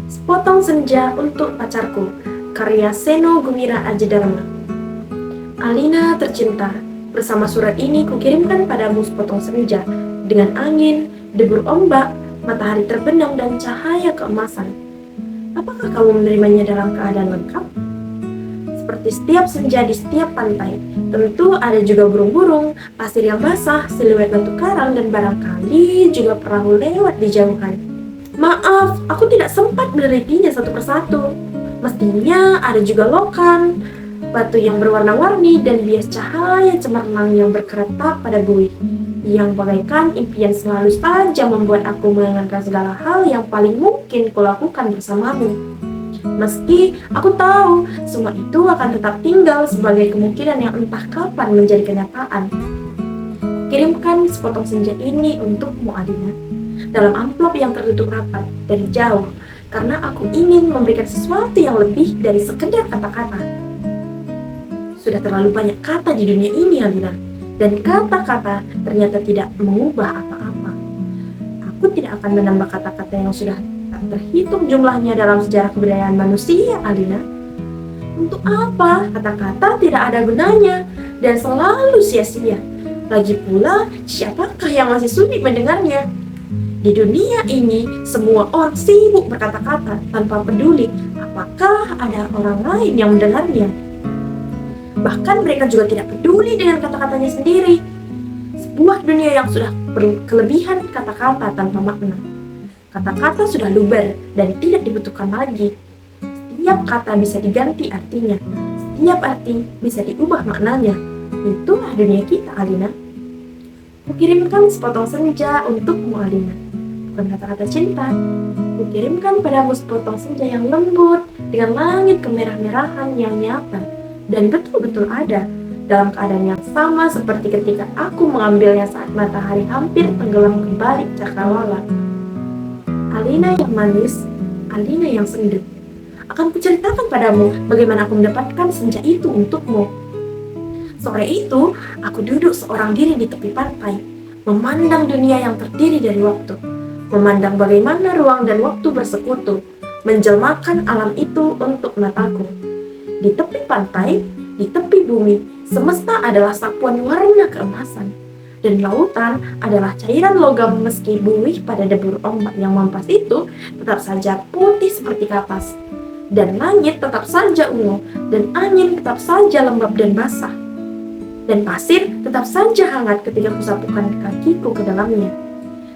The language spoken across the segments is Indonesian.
Sepotong Senja untuk Pacarku, karya Seno Gumira Aji-Dharma. Alina tercinta, bersama surat ini kukirimkan padamu sepotong senja, dengan angin, debur ombak, matahari terbenam dan cahaya keemasan. Apakah kamu menerimanya dalam keadaan lengkap? Seperti setiap senja di setiap pantai, tentu ada juga burung-burung, pasir yang basah, siluet batu karang, dan barangkali juga perahu lewat di jauhan. Maaf, aku tidak sempat menelitinya satu persatu. Mestinya ada juga lokan, batu yang berwarna-warni, dan bias cahaya cemerlang yang berkeretak pada buih, yang bagaikan impian selalu saja membuat aku mengangankan segala hal yang paling mungkin kulakukan bersamamu. Meski aku tahu semua itu akan tetap tinggal sebagai kemungkinan yang entah kapan menjadi kenyataan. Kirimkan sepotong senja ini untukmu, Alina, dalam amplop yang tertutup rapat dari jauh, karena aku ingin memberikan sesuatu yang lebih dari sekedar kata-kata. Sudah terlalu banyak kata di dunia ini, Alina, dan kata-kata ternyata tidak mengubah apa-apa. Aku tidak akan menambah kata-kata yang sudah tak terhitung jumlahnya dalam sejarah kebudayaan manusia, Alina. Untuk apa? Kata-kata tidak ada gunanya dan selalu sia-sia. Lagi pula, siapakah yang masih sudi mendengarnya? Di dunia ini, semua orang sibuk berkata-kata tanpa peduli apakah ada orang lain yang mendengarnya. Bahkan mereka juga tidak peduli dengan kata-katanya sendiri. Sebuah dunia yang sudah berkelebihan kata-kata tanpa makna. Kata-kata sudah luber dan tidak dibutuhkan lagi. Setiap kata bisa diganti artinya. Setiap arti bisa diubah maknanya. Itulah dunia kita, Alina. Kukirimkan sepotong senja untukmu, Alina. Bukan kata-kata cinta. Kukirimkan padamu sepotong senja yang lembut dengan langit kemerah-merahan yang nyata dan betul-betul ada dalam keadaan yang sama seperti ketika aku mengambilnya saat matahari hampir tenggelam ke balik cakrawala. Alina yang manis, Alina yang sendu. Akan kuceritakan padamu bagaimana aku mendapatkan senja itu untukmu. Sore itu, aku duduk seorang diri di tepi pantai, memandang dunia yang terdiri dari waktu, memandang bagaimana ruang dan waktu bersekutu, menjelmakan alam itu untuk mataku. Di tepi pantai, di tepi bumi, semesta adalah sapuan warna keemasan, dan lautan adalah cairan logam meski buih pada debur ombak yang mempas itu tetap saja putih seperti kapas, dan langit tetap saja ungu, dan angin tetap saja lembab dan basah. Dan pasir tetap saja hangat ketika kusapukan kakiku ke dalamnya.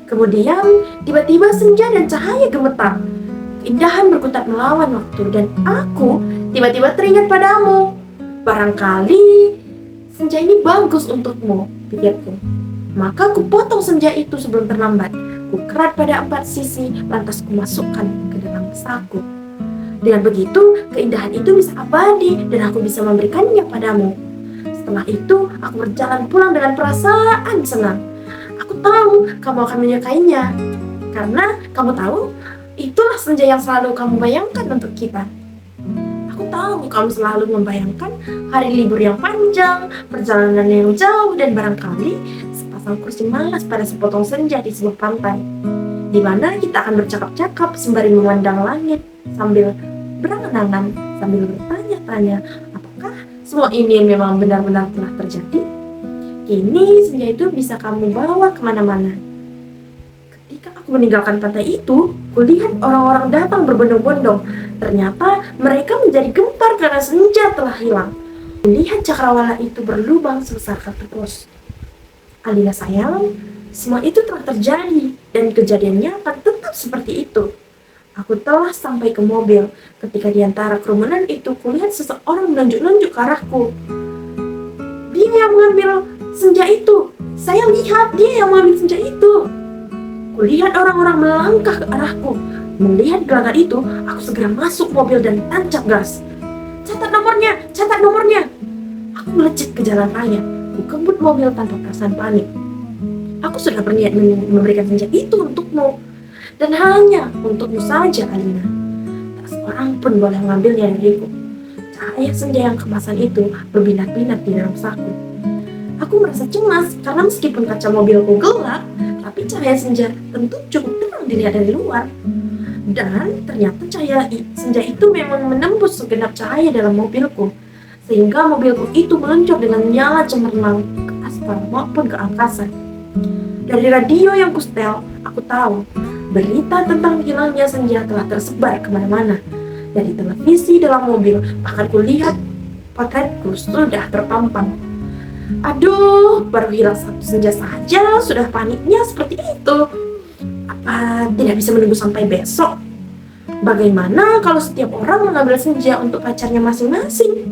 Kemudian, tiba-tiba senja dan cahaya gemetar. Keindahan berkutat melawan waktu, dan aku tiba-tiba teringat padamu. Barangkali senja ini bagus untukmu, pikirku. Maka kupotong senja itu sebelum terlambat. Kukerat pada 4 sisi, lantas kumasukkan ke dalam saku. Dengan begitu, keindahan itu bisa abadi dan aku bisa memberikannya padamu. Setelah itu, aku berjalan pulang dengan perasaan senang. Aku tahu kamu akan menyukainya. Karena kamu tahu, itulah senja yang selalu kamu bayangkan untuk kita. Aku tahu kamu selalu membayangkan hari libur yang panjang, perjalanan yang jauh, dan barangkali sepasang kursi malas pada sepotong senja di sebuah pantai, di mana kita akan bercakap-cakap sembari memandang langit, sambil berangan-angan, sambil bertanya-tanya, apakah semua ini memang benar-benar telah terjadi? Kini senja itu bisa kamu bawa kemana-mana. Ketika aku meninggalkan pantai itu, kulihat orang-orang datang berbondong-bondong. Ternyata mereka menjadi gempar karena senja telah hilang. Kulihat cakrawala itu berlubang sebesar kartu pos. Alina sayang, semua itu telah terjadi dan kejadiannya akan tetap seperti itu. Aku telah sampai ke mobil. Ketika di antara kerumunan itu, kulihat seseorang menunjuk-nunjuk ke arahku. Dia yang mengambil senja itu. Saya lihat dia yang mengambil senja itu. Kulihat orang-orang melangkah ke arahku. Melihat gelagat itu, aku segera masuk mobil dan tancap gas. Catat nomornya, catat nomornya. Aku melejit ke jalan raya. Ku kebut mobil tanpa perasaan panik. Aku sudah berniat memberikan senja itu untukmu. Dan hanya untukmu saja, Alina. Tak seorang pun boleh mengambilnya dariku. Cahaya senja yang kemasan itu berbinar-binar di dalam saku. Aku merasa cemas karena meskipun kaca mobilku gelap, tapi cahaya senja tentu cukup terang dilihat dari luar. Dan ternyata cahaya senja itu memang menembus segenap cahaya dalam mobilku, sehingga mobilku itu meluncur dengan nyala cemerlang ke aspal maupun ke angkasa. Dari radio yang kusetel, aku tahu berita tentang hilangnya senja telah tersebar kemana-mana. Dari televisi dalam mobil, bahkan kulihat potretku sudah terpampang. Aduh, baru hilang satu senja saja sudah paniknya seperti itu. Apa tidak bisa menunggu sampai besok? Bagaimana kalau setiap orang mengambil senja untuk pacarnya masing-masing?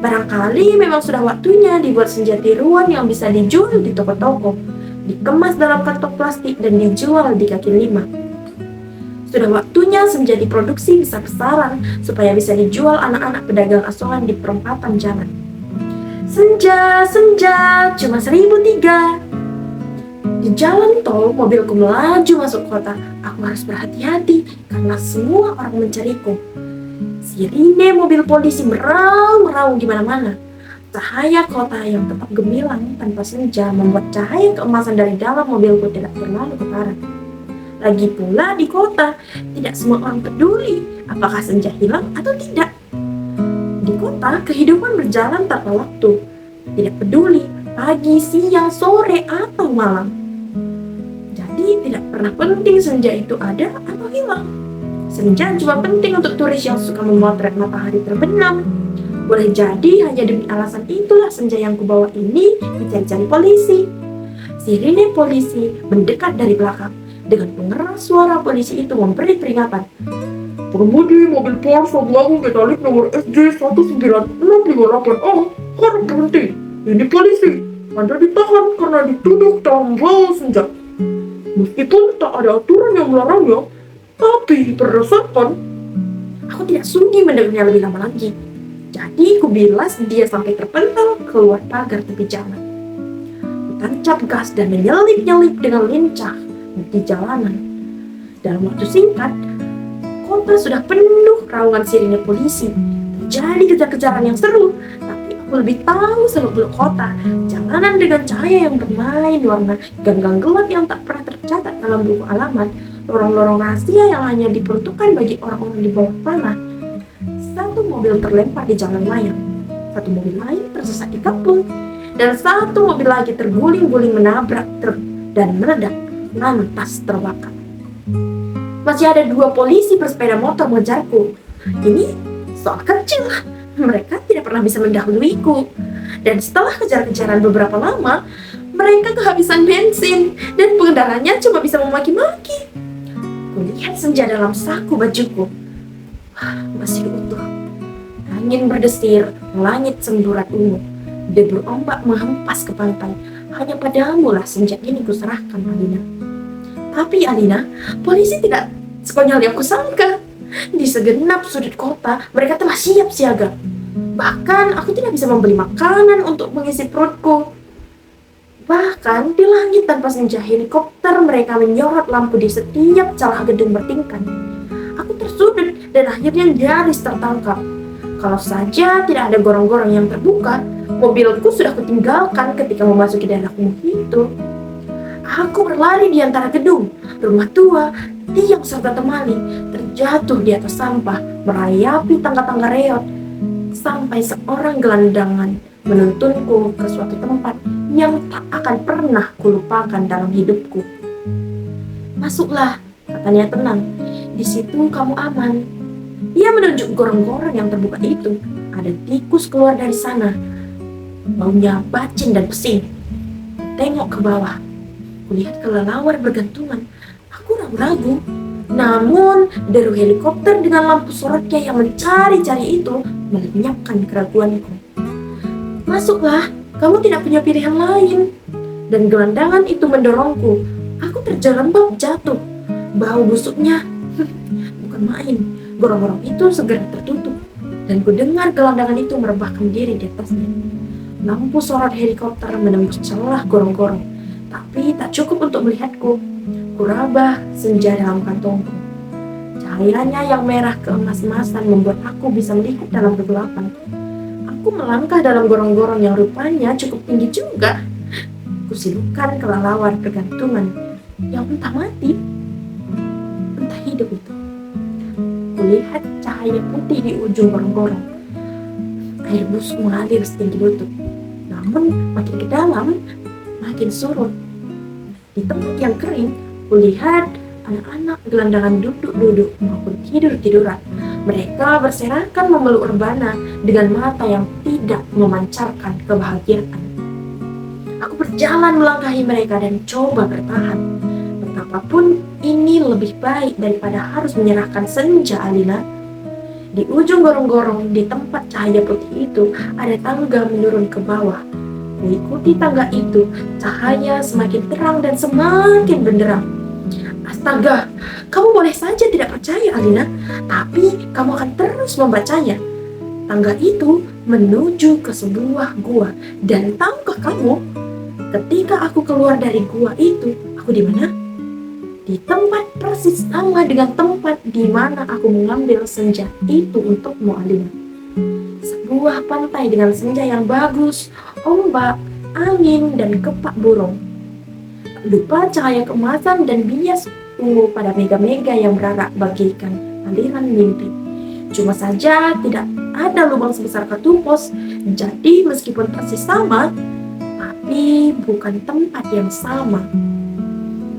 Barangkali memang sudah waktunya dibuat senja tiruan yang bisa dijual di toko-toko, dikemas dalam kantong plastik dan dijual di kaki lima. Sudah waktunya senja diproduksi besar-besaran supaya bisa dijual anak-anak pedagang asongan di perempatan jalan. Senja, senja, cuma 1.003. Di jalan tol, mobilku melaju masuk kota. Aku harus berhati-hati karena semua orang mencariku. Sirine mobil polisi meraung-raung di mana-mana. Cahaya kota yang tetap gemilang tanpa senja membuat cahaya keemasan dari dalam mobilku tidak terlalu ketara. Lagi pula di kota, tidak semua orang peduli apakah senja hilang atau tidak. Di kota, kehidupan berjalan tanpa waktu. Tidak peduli pagi, siang, sore, atau malam. Jadi tidak pernah penting senja itu ada atau hilang. Senja cuma penting untuk turis yang suka memotret matahari terbenam. Boleh jadi hanya demi alasan itulah senja yang kubawa ini dicari-cari polisi. Sirine polisi mendekat dari belakang. Dengan pengeras suara polisi itu memberi peringatan. Pengemudi mobil Porsche Lagu Metalik nomor SJ 19658A harus berhenti. Ini polisi. Anda ditahan karena dituduh tambal senja. Meskipun tak ada aturan yang melarangnya, tapi berdasarkan, aku tidak sudi mendengarnya lebih lama lagi. Jadi kubilas dia sampai terpental keluar pagar tepi jalan. Kutancap gas dan menyelip-nyelip dengan lincah di jalanan. Dalam waktu singkat, kota sudah penuh raungan sirine polisi. Terjadi kejar-kejaran yang seru, tapi aku lebih tahu seluk-beluk kota. Jalanan dengan cahaya yang bermain warna, gang-gang gelap yang tak pernah tercatat dalam buku alamat, lorong-lorong rahasia yang hanya diperuntukkan bagi orang-orang di bawah tanah. Satu mobil terlempar di jalan layang, satu mobil lain tersesat di kampung, dan satu mobil lagi terguling-guling menabrak truk dan meledak, lantas terbakar. Masih ada 2 polisi bersepeda motor mengejarku. Ini soal kecil, mereka tidak pernah bisa mendahuluiku. Dan setelah kejar-kejaran beberapa lama, mereka kehabisan bensin dan pengendaranya cuma bisa memaki-maki. Kulihat senja dalam saku bajuku. Masih utuh. Angin berdesir, langit semburat ungu. Debur ombak menghempas ke pantai. Hanya padamu lah senja ini kuserahkan, Alina. Tapi Alina, polisi tidak sekonyol yang kusangka. Di segenap sudut kota, mereka telah siap siaga. Bahkan aku tidak bisa membeli makanan untuk mengisi perutku. Bahkan di langit tanpa senja helikopter mereka menyorot lampu di setiap celah gedung bertingkat. Aku tersudut dan akhirnya nyaris tertangkap. Kalau saja tidak ada gorong-gorong yang terbuka, mobilku sudah kutinggalkan ketika memasuki daerah kumuh itu. Aku berlari di antara gedung, rumah tua, tiang serta temali, terjatuh di atas sampah, merayapi tangga-tangga reot, sampai seorang gelandangan menuntunku ke suatu tempat yang tak akan pernah kulupakan dalam hidupku. Masuklah, katanya tenang. Di situ kamu aman. Ia menunjuk gorong-gorong yang terbuka itu. Ada tikus keluar dari sana. Baunya bacin dan pesing. Tengok ke bawah. Kulihat kelelawar bergantungan. Aku ragu-ragu. Namun, deru helikopter dengan lampu sorotnya yang mencari-cari itu melenyapkan keraguanku. Masuklah, kamu tidak punya pilihan lain. Dan gelandangan itu mendorongku. Aku terjerembab jatuh. Bau busuknya bukan main. Gorong-gorong itu segera tertutup. Dan ku dengar gelandangan itu merebahkan diri di atasnya. Lampu sorot helikopter menembus celah gorong-gorong. Tapi tak cukup untuk melihatku. Kurabah senja dalam kantongku. Cahayanya yang merah keemas-emasan membuat aku bisa melihat dalam kegelapan. Aku melangkah dalam gorong-gorong yang rupanya cukup tinggi juga. Kusilupkan kelelawar bergantungan yang entah mati, entah hidup itu. kulihat cahaya putih di ujung gorong-gorong. Air busuk mengalir setinggi lutut. Namun makin ke dalam, makin surut. Di tempat yang kering, kulihat anak-anak gelandangan duduk-duduk maupun tidur-tiduran. Mereka berserakan memeluk rebana dengan mata yang tidak memancarkan kebahagiaan. Aku berjalan melangkahi mereka dan coba bertahan. Betapapun ini lebih baik daripada harus menyerahkan senja, Alina. Di ujung gorong-gorong, di tempat cahaya putih itu, ada tangga menurun ke bawah. Mengikuti tangga itu, cahaya semakin terang dan semakin benderang. Astaga, kamu boleh saja tidak percaya, Alina, tapi kamu akan terus membacanya. Tangga itu menuju ke sebuah gua, dan tahukah kamu, ketika aku keluar dari gua itu, aku di mana? Di tempat persis sama dengan tempat di mana aku mengambil senja itu untukmu, Alina. Sebuah pantai dengan senja yang bagus, ombak, angin, dan kepak burung. Tak lupa cahaya keemasan dan bias ungu pada mega-mega yang berarak bagaikan aliran mimpi. Cuma saja tidak ada lubang sebesar kartu pos, jadi meskipun persis sama, tapi bukan tempat yang sama.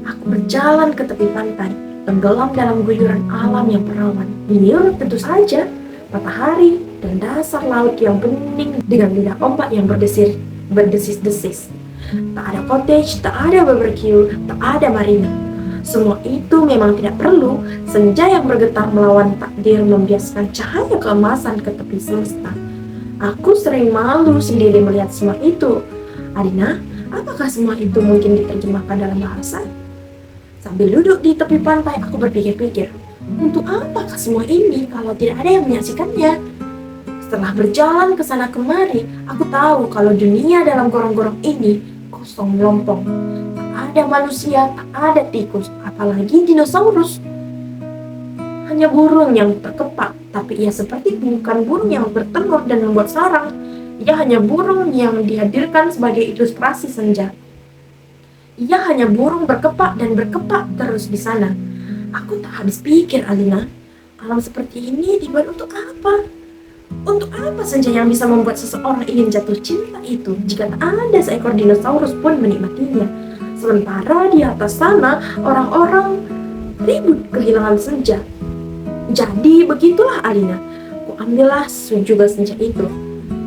Aku berjalan ke tepi pantai, tenggelam dalam guyuran alam yang perawan. Menyiur tentu saja, matahari, dan dasar laut yang bening dengan lidah ombak yang berdesis-desis. Tak ada cottage, tak ada barbecue, tak ada marina. Semua itu memang tidak perlu. Senja yang bergetar melawan takdir membiaskan cahaya keemasan ke tepi semesta. Aku sering malu sendiri melihat semua itu. Alina, apakah semua itu mungkin diterjemahkan dalam bahasa? Sambil duduk di tepi pantai, aku berpikir-pikir, untuk apakah semua ini kalau tidak ada yang menyaksikannya? Setelah berjalan ke sana kemari, aku tahu kalau dunia dalam gorong-gorong ini kosong melompong. Tak ada manusia, tak ada tikus, apalagi dinosaurus. Hanya burung yang terkepak, tapi ia seperti bukan burung yang bertelur dan membuat sarang. Ia hanya burung yang dihadirkan sebagai ilustrasi senja. Ia hanya burung berkepak dan berkepak terus di sana. Aku tak habis pikir, Alina. Alam seperti ini dibuat untuk apa? Untuk apa senja yang bisa membuat seseorang ingin jatuh cinta itu jika tak ada seekor dinosaurus pun menikmatinya? Sementara di atas sana orang-orang ribut kehilangan senja. Jadi begitulah, Alina. Kuambillah juga senja itu.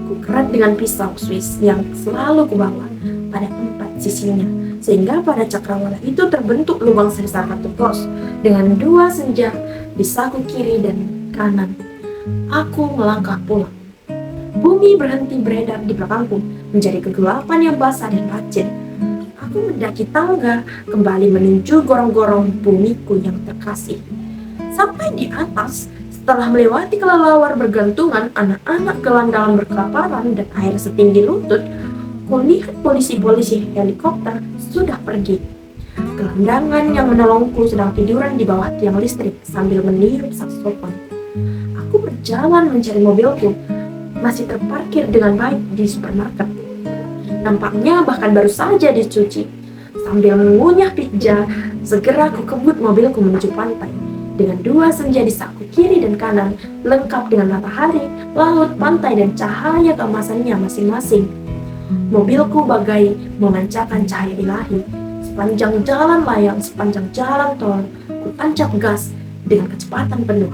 Kukerat dengan pisau Swiss yang selalu kubawa pada 4 sisinya, sehingga pada cakrawala itu terbentuk lubang sebesar kartu pos dengan 2 senja di saku kiri dan kanan. Aku melangkah pulang. Bumi berhenti beredar di belakangku, menjadi kegelapan yang basah dan pacin. Aku mendaki tangga, kembali menuju gorong-gorong bumiku yang terkasih. Sampai di atas, setelah melewati kelelawar bergantungan, anak-anak gelandangan berkelaparan, dan air setinggi lutut, kulihat polisi-polisi helikopter sudah pergi. Gelandangan yang menolongku sedang tiduran di bawah tiang listrik sambil meniup saksofon. Aku berjalan mencari mobilku, masih terparkir dengan baik di supermarket. Nampaknya bahkan baru saja dicuci. Sambil mengunyah pizza, segera ku kebut mobilku menuju pantai. Dengan 2 senja di saku kiri dan kanan, lengkap dengan matahari, laut, pantai, dan cahaya keemasannya masing-masing. Mobilku bagai memancarkan cahaya ilahi. Sepanjang jalan layang, sepanjang jalan tol, ku tancap gas dengan kecepatan penuh.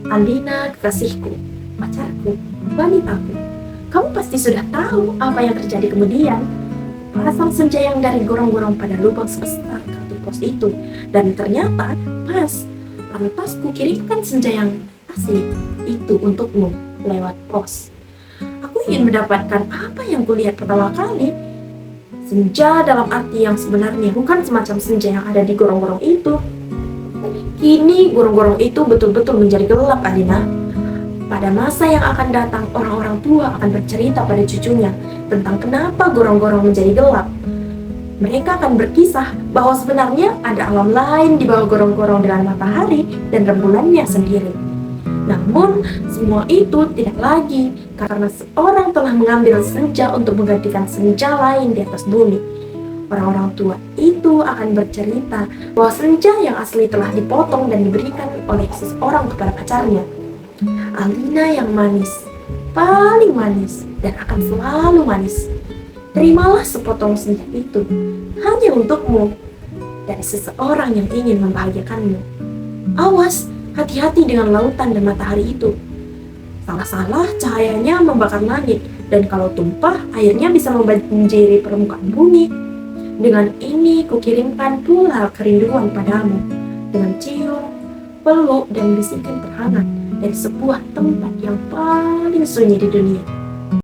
Alina, kekasihku, pacarku, wanitaku, kamu pasti sudah tahu apa yang terjadi kemudian. Pasang senja yang dari gorong-gorong pada lubang sebesar kartu pos itu, dan ternyata pas. Lantas ku kirimkan senja yang asli itu untukmu lewat pos. Aku ingin mendapatkan apa yang kulihat pertama kali. Senja dalam arti yang sebenarnya, bukan semacam senja yang ada di gorong-gorong itu. Kini gorong-gorong itu betul-betul menjadi gelap, Alina. Pada masa yang akan datang, orang-orang tua akan bercerita pada cucunya tentang kenapa gorong-gorong menjadi gelap. Mereka akan berkisah bahwa sebenarnya ada alam lain di bawah gorong-gorong dengan matahari dan rembulannya sendiri. Namun, semua itu tidak lagi karena seorang telah mengambil senja untuk menggantikan senja lain di atas bumi. Orang-orang tua itu akan bercerita bahwa senja yang asli telah dipotong dan diberikan oleh seseorang kepada pacarnya. Alina yang manis, paling manis, dan akan selalu manis. Terimalah sepotong senja itu, hanya untukmu, dari seseorang yang ingin membahagiakanmu. Awas, hati-hati dengan lautan dan matahari itu. Salah-salah cahayanya membakar langit, dan kalau tumpah, airnya bisa membanjiri permukaan bumi. Dengan ini kukirimkan pula kerinduan padamu, dengan cium, peluk, dan bisikan terhangat dari sebuah tempat yang paling sunyi di dunia.